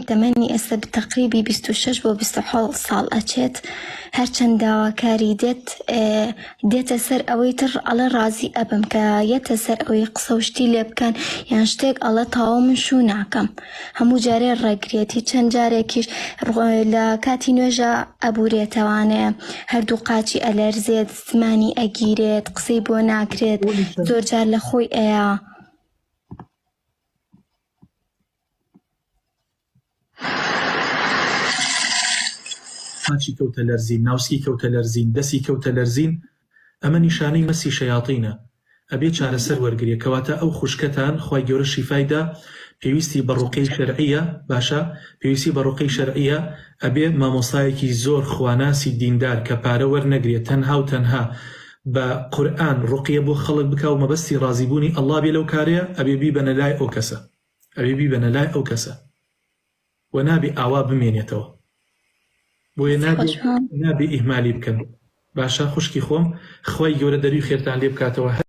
تەمەنی ئێستا بتەقریبی 26 بۆ 27 ساڵ ئەچێت، هەرچەند داواکاری دێتە سەر ئەوەی تر ئەڵە ڕازی ئەبم کە یەتە سەر ئەوەی قسە و شتی لێ بکەن یان شتێک ئەڵە تاوا من شوو ناکەم. هەموو جارێ ڕێگرێتی چەند جارێکیش لە کاتی نوێژە ئەبورێتەوانەیە، هەردوو قاچی ئەلەرزێت، زمانی ئەگیرێت، قسەی بۆ ناکرێت، زۆر جار لە خۆی ئەیە. قاچی کەوتە لەرزین، ناوسکی کەوتە لەرزین، دەستی کەوتە لەرزین، ئەمە نیشانەی مەسی شەیاطینە. ئەبێ چارەسەر وەرگریە، کەواتە ئەو خوشکەتان خوای گەورە شیفایدا، پێویستی بە ڕوقەی شەرعیە. باشە، پێویستی بە ڕوقەی شەرعیە، ئەبێ مامۆستایەکی زۆر خواناسی دیندار کە پارە وەرنەگرێت، تەنها و تەنها بە قورئان ڕوقیە بۆ خەڵک بکە و مەبەستی ڕازیبوونی ئەڵڵا بێ لەو کارەیە، ئەبێ بیبەنە لای ئەو کەسە، ئەبێ بیبەنە لای ئەو کەسە و نابێ ئاوا بمێنێتەوە، بۆیە نابێ ئیهمالی بکەن. باشە خوشکی خۆم، خوای گەورە دەروی خێرتان لێ بکاتەوە.